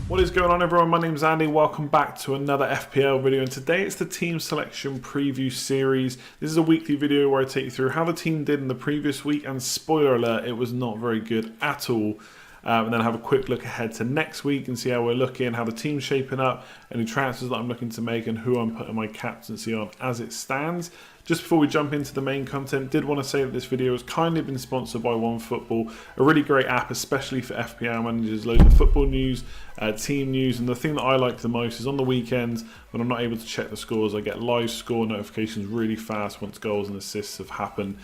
What is going on, everyone? My name's Andy. Welcome back to another FPL video, and today it's the team selection preview series. This is a weekly video where I take you through how the team did in the previous week, and spoiler alert, it was not very good at all. And then have a quick look ahead to next week and see how we're looking, how the team's shaping up, any transfers that I'm looking to make, and who I'm putting my captaincy on as it stands. Just before we jump into the main content, did want to say that this video has kindly been sponsored by OneFootball, a really great app, especially for FPL managers. Loads of football news, team news, and the thing that I like the most is on the weekends when I'm not able to check the scores, I get live score notifications really fast once goals and assists have happened,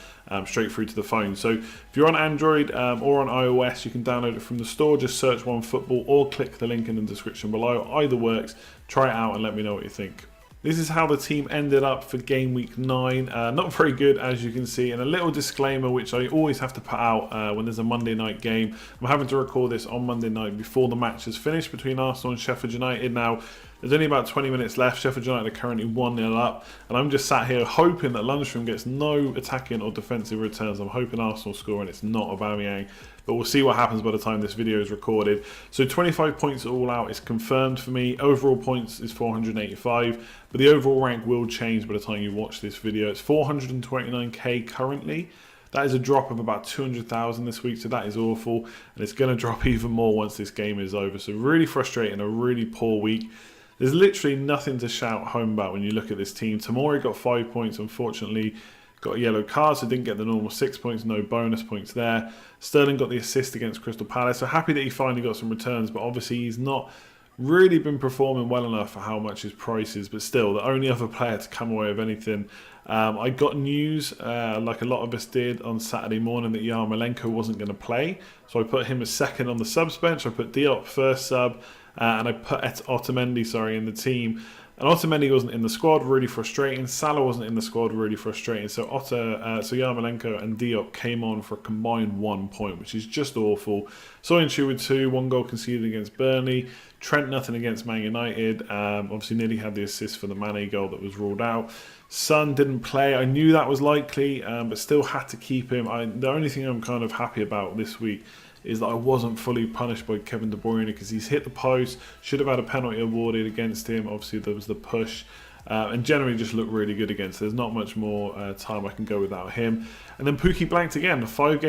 straight through to the phone. So if you're on Android or on iOS, you can download it from the store. Just search OneFootball or click the link in the description below. Either works. Try it out and let me know what you think. This is how the team ended up for game week 9. Not very good, as you can see. And a little disclaimer, which I always have to put out when there's a Monday night game. I'm having to record this on Monday night before the match is finished between Arsenal and Sheffield United. Now, there's only about 20 minutes left. Sheffield United are currently 1-0 up. And I'm just sat here hoping that Lundstrom gets no attacking or defensive returns. I'm hoping Arsenal score and it's not Aubameyang. But we'll see what happens by the time this video is recorded. So 25 points all out is confirmed for me. Overall points is 485. But the overall rank will change by the time you watch this video. It's 429k currently. That is a drop of about 200,000 this week, so that is awful. And it's going to drop even more once this game is over. So really frustrating, a really poor week. There's literally nothing to shout home about when you look at this team. Tomori got 5 points, unfortunately. Got a yellow card, so didn't get the normal 6 points, no bonus points there. Sterling got the assist against Crystal Palace, so happy that he finally got some returns, but obviously he's not really been performing well enough for how much his price is, but still, the only other player to come away with anything. I got news, like a lot of us did on Saturday morning, that Yarmolenko wasn't going to play, so I put him as second on the subs bench. I put Diop first sub, and I put Otamendi, in the team. And Otamendi wasn't in the squad, really frustrating. Salah wasn't in the squad, really frustrating. So Yarmolenko and Diop came on for a combined 1 point, which is just awful. Soyuncu with 2, 1 goal conceded against Burnley. Trent nothing against Man United. Obviously nearly had the assist for the Mane goal that was ruled out. Son didn't play. I knew that was likely, but still had to keep him. The only thing I'm kind of happy about this week is that I wasn't fully punished by Kevin De Bruyne, because he's hit the post, should have had a penalty awarded against him. Obviously there was the push, and generally just looked really good against. There's not much more time I can go without him. And then Pukki blanked again. 5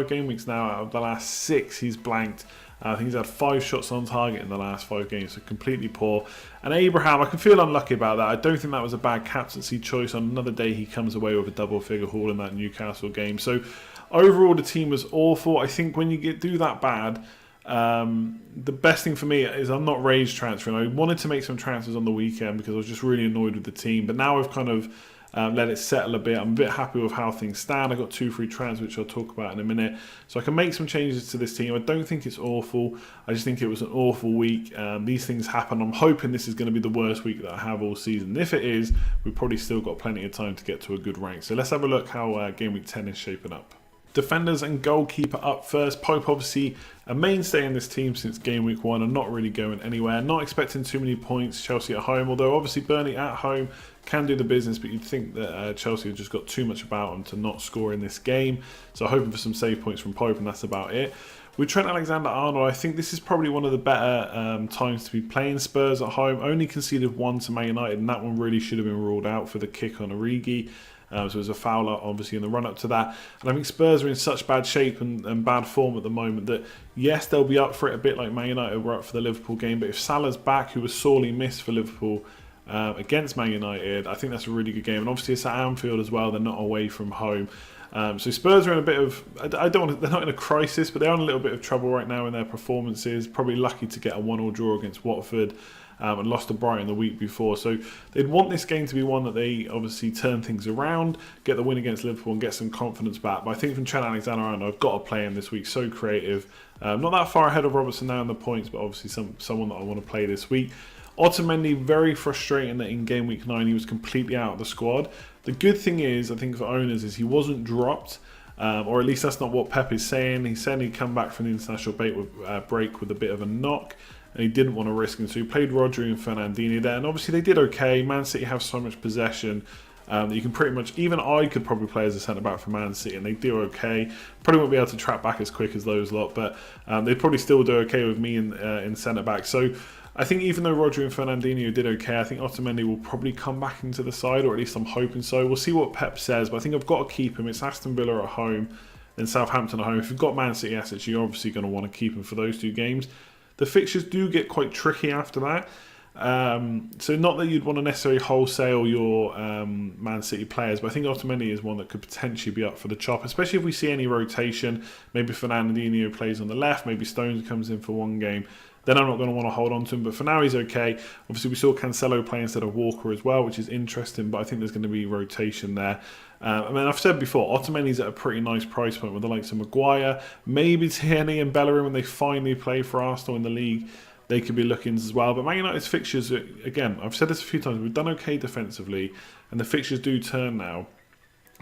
game weeks now out of the last 6 he's blanked. I think he's had 5 shots on target in the last 5 games, so completely poor. And Abraham, I can feel unlucky about that. I don't think that was a bad captaincy choice. On another day, he comes away with a double figure haul in that Newcastle game. So overall, the team was awful. I think when you do that bad, the best thing for me is I'm not rage transferring. I wanted to make some transfers on the weekend because I was just really annoyed with the team. But now I've kind of let it settle a bit. I'm a bit happy with how things stand. I got 2 free transfers, which I'll talk about in a minute. So I can make some changes to this team. I don't think it's awful. I just think it was an awful week. These things happen. I'm hoping this is going to be the worst week that I have all season. If it is, we've probably still got plenty of time to get to a good rank. So let's have a look how game week 10 is shaping up. Defenders and goalkeeper up first. Pope obviously a mainstay in this team since game week 1 and not really going anywhere. Not expecting too many points. Chelsea at home, although obviously Burnley at home can do the business, but you'd think that Chelsea have just got too much about them to not score in this game. So hoping for some save points from Pope, and that's about it. With Trent Alexander-Arnold, I think this is probably one of the better times to be playing Spurs at home. Only conceded 1 to Man United, and that one really should have been ruled out for the kick on Origi. So it was a foul, obviously, in the run-up to that. And I think Spurs are in such bad shape and bad form at the moment that, yes, they'll be up for it a bit like Man United were up for the Liverpool game. But if Salah's back, who was sorely missed for Liverpool against Man United, I think that's a really good game. And obviously it's at Anfield as well. They're not away from home. So Spurs are in a bit of, they're not in a crisis, but they're in a little bit of trouble right now in their performances. Probably lucky to get a 1-1 draw against Watford. And lost to Brighton the week before. So they'd want this game to be one that they obviously turn things around, get the win against Liverpool and get some confidence back. But I think from Trent Alexander-Arnold, I've got to play him this week. So creative. Not that far ahead of Robertson now in the points, but obviously someone that I want to play this week. Otamendi, very frustrating that in game week 9 he was completely out of the squad. The good thing is, I think for owners, is he wasn't dropped. Or at least that's not what Pep is saying. He said he'd come back from the international break with a bit of a knock. And he didn't want to risk him, so he played Rodri and Fernandinho there. And obviously they did okay. Man City have so much possession. that you can pretty much, even I could probably play as a centre-back for Man City, and they do okay. Probably won't be able to track back as quick as those lot, but they'd probably still do okay with me in centre-back. So I think even though Rodri and Fernandinho did okay, I think Otamendi will probably come back into the side, or at least I'm hoping so. We'll see what Pep says, but I think I've got to keep him. It's Aston Villa at home, then Southampton at home. If you've got Man City assets, you're obviously going to want to keep him for those 2 games. The fixtures do get quite tricky after that. So not that you'd want to necessarily wholesale your Man City players, but I think Otamendi is one that could potentially be up for the chop, especially if we see any rotation. Maybe Fernandinho plays on the left, maybe Stones comes in for 1 game. Then I'm not going to want to hold on to him. But for now, he's okay. Obviously, we saw Cancelo play instead of Walker as well, which is interesting. But I think there's going to be rotation there. I mean, I've said before, Otamendi's at a pretty nice price point with the likes of Maguire. Maybe Tierney and Bellerin, when they finally play for Arsenal in the league, they could be looking as well. But Man United's fixtures, again, I've said this a few times, we've done okay defensively. And the fixtures do turn now.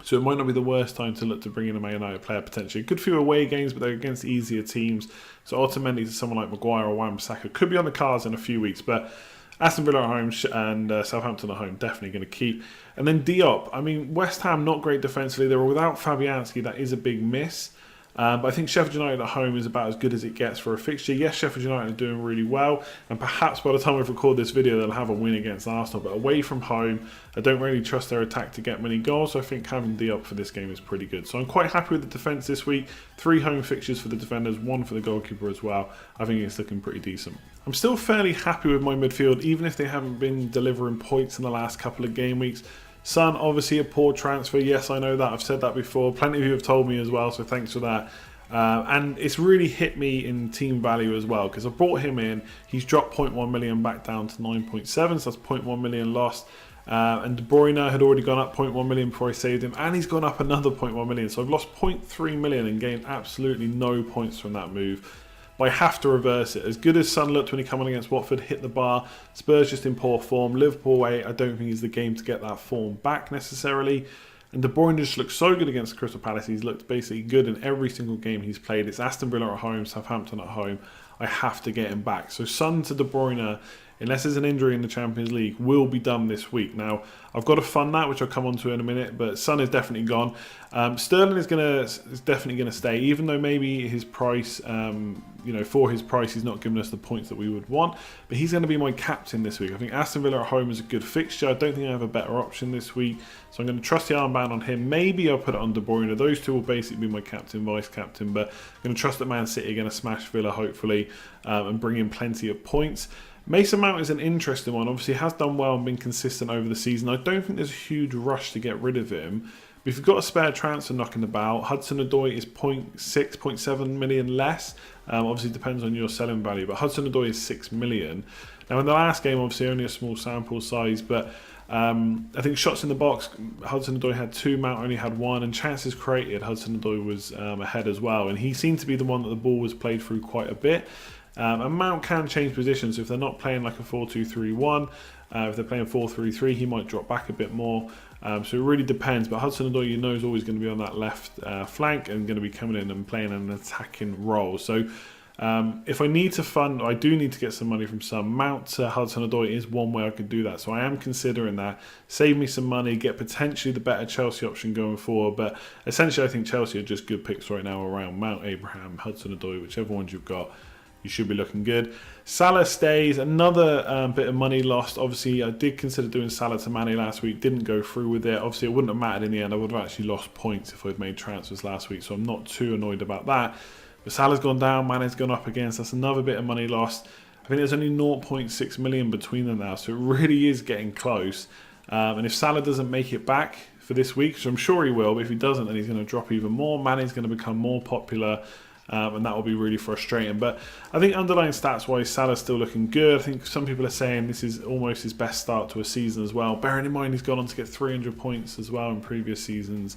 So it might not be the worst time to look to bring in a Man United player potentially. Good few away games, but they're against easier teams. So Otamendi to someone like Maguire or Wan-Bissaka could be on the cards in a few weeks. But Aston Villa at home and Southampton at home, definitely going to keep. And then Diop, I mean, West Ham, not great defensively. They were without Fabianski. That is a big miss. But I think Sheffield United at home is about as good as it gets for a fixture. Yes, Sheffield United are doing really well, and perhaps by the time we record this video, they'll have a win against Arsenal. But away from home, I don't really trust their attack to get many goals, so I think having Diop for this game is pretty good. So I'm quite happy with the defence this week. 3 home fixtures for the defenders, 1 for the goalkeeper as well. I think it's looking pretty decent. I'm still fairly happy with my midfield, even if they haven't been delivering points in the last couple of game weeks. Son, obviously a poor transfer. Yes, I know that. I've said that before. Plenty of you have told me as well, so thanks for that. And it's really hit me in team value as well, because I brought him in. He's dropped 0.1 million back down to 9.7, so that's 0.1 million lost. And De Bruyne had already gone up 0.1 million before I saved him, and he's gone up another 0.1 million. So I've lost 0.3 million and gained absolutely no points from that move. But I have to reverse it. As good as Son looked when he came on against Watford, hit the bar. Spurs just in poor form. Liverpool away, I don't think is the game to get that form back necessarily. And De Bruyne just looked so good against Crystal Palace. He's looked basically good in every single game he's played. It's Aston Villa at home, Southampton at home. I have to get him back. So Son to De Bruyne, unless there's an injury in the Champions League, will be done this week. Now, I've got to fund that, which I'll come on to in a minute, but Son is definitely gone. Sterling is definitely going to stay, even though maybe his price, for his price, he's not giving us the points that we would want, but he's going to be my captain this week. I think Aston Villa at home is a good fixture. I don't think I have a better option this week, so I'm going to trust the armband on him. Maybe I'll put it on De Bruyne. Those 2 will basically be my captain, vice-captain, but I'm going to trust that Man City are going to smash Villa, hopefully, and bring in plenty of points. Mason Mount is an interesting one. Obviously, he has done well and been consistent over the season. I don't think there's a huge rush to get rid of him. But if you've got a spare transfer knocking about, Hudson-Odoi is 0.6, 0.7 million less. Obviously, it depends on your selling value. But Hudson-Odoi is 6 million. Now, in the last game, obviously, only a small sample size. But I think shots in the box, Hudson-Odoi had 2, Mount only had 1. And chances created, Hudson-Odoi was ahead as well. And he seemed to be the one that the ball was played through quite a bit. And Mount can change positions. If they're not playing like a 4-2-3-1, if they're playing 4-3-3, he might drop back a bit more. So it really depends. But Hudson-Odoi, is always going to be on that left flank and going to be coming in and playing an attacking role. So if I need to fund, I do need to get some money from some. Mount to Hudson-Odoi is one way I could do that. So I am considering that. Save me some money, get potentially the better Chelsea option going forward. But essentially, I think Chelsea are just good picks right now around Mount, Abraham, Hudson-Odoi, whichever ones you've got. You should be looking good. Salah stays. Another bit of money lost. Obviously, I did consider doing Salah to Mane last week. Didn't go through with it. Obviously, it wouldn't have mattered in the end. I would have actually lost points if I'd made transfers last week. So I'm not too annoyed about that. But Salah's gone down. Mane's gone up again. So that's another bit of money lost. I think there's only 0.6 million between them now. So it really is getting close. And if Salah doesn't make it back for this week, which I'm sure he will, but if he doesn't, then he's going to drop even more. Mane's going to become more popular. And that will be really frustrating. But I think underlying stats-wise, Salah's still looking good. I think some people are saying this is almost his best start to a season as well. Bearing in mind he's gone on to get 300 points as well in previous seasons.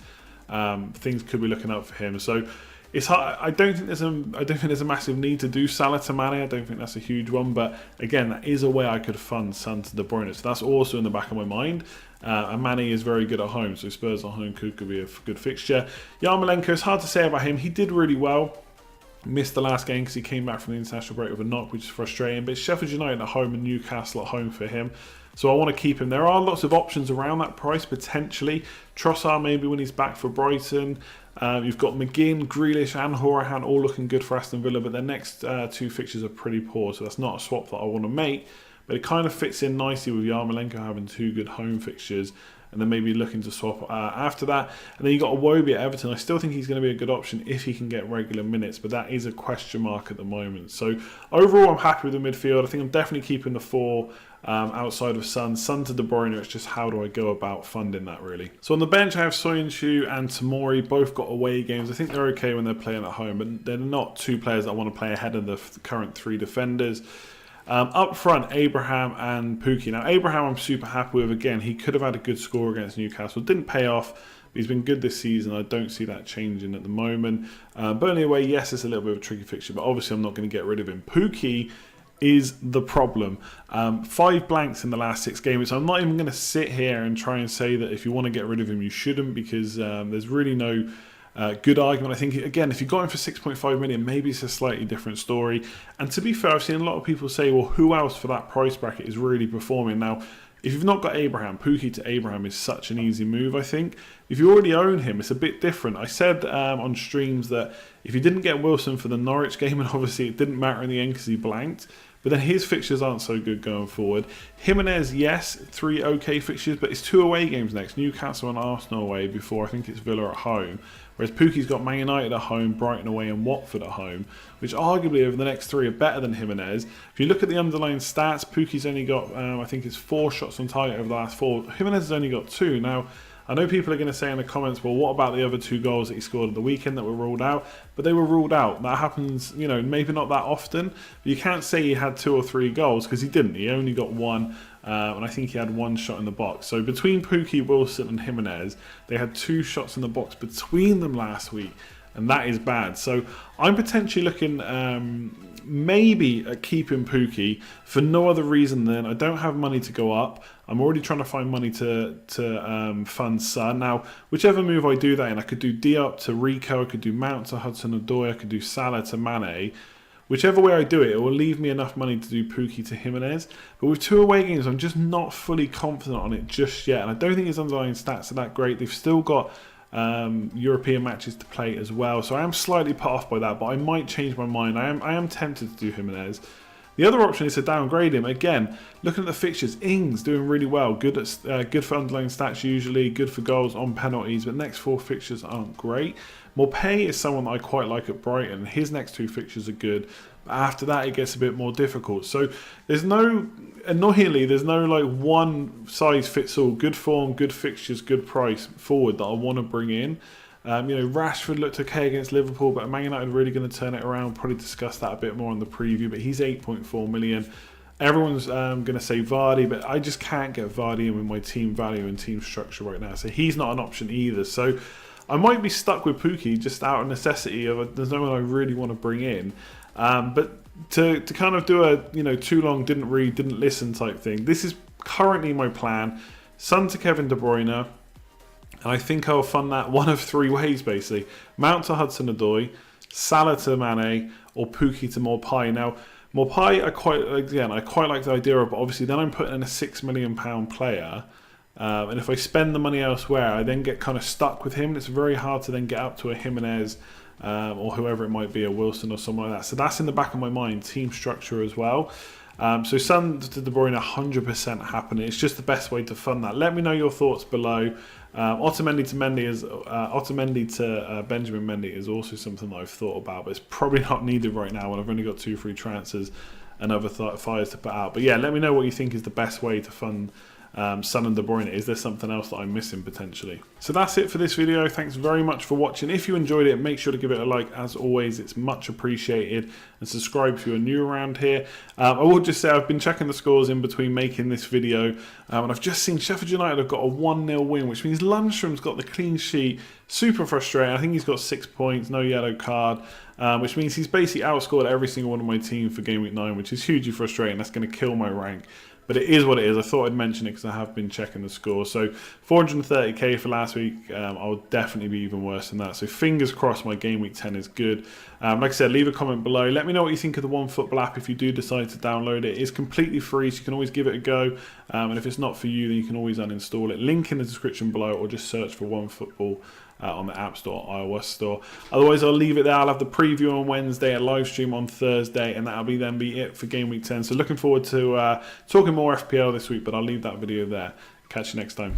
Things could be looking up for him. So it's hard. I don't think there's a massive need to do Salah to Mane. I don't think that's a huge one. But again, that is a way I could fund Son to De Bruyne. So that's also in the back of my mind. And Mane is very good at home. So Spurs at home could be a good fixture. Yarmolenko, it's hard to say about him. He did really well. Missed the last game because he came back from the international break with a knock, which is frustrating. But it's Sheffield United at home and Newcastle at home for him. So I want to keep him. There are lots of options around that price, potentially. Trossard maybe when he's back for Brighton. You've got McGinn, Grealish and Horahan all looking good for Aston Villa, but their next two fixtures are pretty poor, so that's not a swap that I want to make. But it kind of fits in nicely with Yarmolenko having two good home fixtures, and then maybe looking to swap after that. And then you've got Iwobi at Everton. I still think he's going to be a good option if he can get regular minutes, but that is a question mark at the moment. So overall, I'm happy with the midfield. I think I'm definitely keeping the four outside of Son to De Bruyne. It's just how do I go about funding that, really. So on the bench, I have Soyuncu and Tomori. Both got away games. I think they're okay when they're playing at home, but they're not two players that I want to play ahead of the current three defenders. Up front, Abraham and Pukki. Now, Abraham I'm super happy with. Again, he could have had a good score against Newcastle. Didn't pay off, but he's been good this season. I don't see that changing at the moment. Burnley away, yes, it's a little bit of a tricky fixture, but obviously I'm not going to get rid of him. Pukki is the problem. 5 blanks in the last 6 games. So I'm not even going to sit here and try and say that if you want to get rid of him, you shouldn't, because there's really no good argument. I think, again, if you got him for 6.5 million, maybe it's a slightly different story. And to be fair, I've seen a lot of people say, well, who else for that price bracket is really performing? Now, if you've not got Abraham, Pukki to Abraham is such an easy move, I think. If you already own him, it's a bit different. I said on streams that if you didn't get Wilson for the Norwich game, and obviously it didn't matter in the end because he blanked, but then his fixtures aren't so good going forward. Jimenez, yes, 3 okay fixtures, but it's 2 away games next. Newcastle and Arsenal away before I think it's Villa at home. Whereas Pukki's got Man United at home, Brighton away and Watford at home, which arguably over the next 3 are better than Jimenez. If you look at the underlying stats, Pukki's only got, I think it's 4 shots on target over the last 4. Jimenez has only got 2. Now, I know people are going to say in the comments, well, what about the other 2 goals that he scored at the weekend that were ruled out? But they were ruled out. That happens, you know, maybe not that often. But you can't say he had 2 or 3 goals because he didn't. He only got 1. And I think he had 1 shot in the box. So between Pukki, Wilson and Jimenez, they had 2 shots in the box between them last week. And that is bad. So I'm potentially looking maybe at keeping Pukki for no other reason than I don't have money to go up. I'm already trying to find money to fund Son. Now, whichever move I do that in, I could do Diop to Rico, I could do Mount to Hudson-Odoi, I could do Salah to Mane. Whichever way I do it, it will leave me enough money to do Pukki to Jimenez. But with 2 away games, I'm just not fully confident on it just yet. And I don't think his underlying stats are that great. They've still got European matches to play as well. So I am slightly put off by that, but I might change my mind. I am tempted to do Jimenez. The other option is to downgrade him. Again, looking at the fixtures, Ings doing really well. Good for underlying stats usually, good for goals on penalties, but next 4 fixtures aren't great. Morpay is someone that I quite like at Brighton. His next 2 fixtures are good. But after that, it gets a bit more difficult. So there's no, annoyingly, there's no like one size fits all. Good form, good fixtures, good price forward that I want to bring in. You know, Rashford looked okay against Liverpool, but Man United are really going to turn it around. Probably discuss that a bit more on the preview, but he's 8.4 million. Everyone's going to say Vardy, but I just can't get Vardy in with my team value and team structure right now. So he's not an option either. So I might be stuck with Pukki just out of necessity of there's no one I really want to bring in. But to kind of do a, you know, too long, didn't read, didn't listen type thing. This is currently my plan. Son to Kevin De Bruyne. And I think I'll fund that one of 3 ways, basically. Mount to Hudson-Odoi, Salah to Mane, or Pukki to Morpay. Now, Morpay, I quite like the idea of, but obviously then I'm putting in a £6 million player. And if I spend the money elsewhere, I then get kind of stuck with him. And it's very hard to then get up to a Jimenez or whoever it might be, a Wilson or someone like that. So that's in the back of my mind, team structure as well. So Son to De Bruyne 100% happening. It's just the best way to fund that. Let me know your thoughts below. Otamendi to Benjamin Mendy is also something that I've thought about, but it's probably not needed right now when I've only got 2 free transfers and other fires to put out. But yeah, let me know what you think is the best way to fund Son and De Bruyne. Is there something else that I'm missing potentially? So that's it for this video. Thanks very much for watching. If you enjoyed it, make sure to give it a like. As always, it's much appreciated, and subscribe if you're new around here. I will just say I've been checking the scores in between making this video, and I've just seen Sheffield United have got a 1-0 win, which means Lundstrom's got the clean sheet. Super frustrating. I think he's got 6 points, no yellow card, which means he's basically outscored every single one of my team for Game Week 9, which is hugely frustrating. That's going to kill my rank. But it is what it is. I thought I'd mention it because I have been checking the score. So 430k for last week. I'll definitely be even worse than that. So fingers crossed my Game Week 10 is good. Like I said, leave a comment below. Let me know what you think of the OneFootball app if you do decide to download it. It's completely free, so you can always give it a go. And if it's not for you, then you can always uninstall it. Link in the description below, or just search for OneFootball on the App Store, iOS Store. Otherwise, I'll leave it there. I'll have the preview on Wednesday, a live stream on Thursday, and that'll then be it for Game Week 10. So looking forward to talking more FPL this week, but I'll leave that video there. Catch you next time.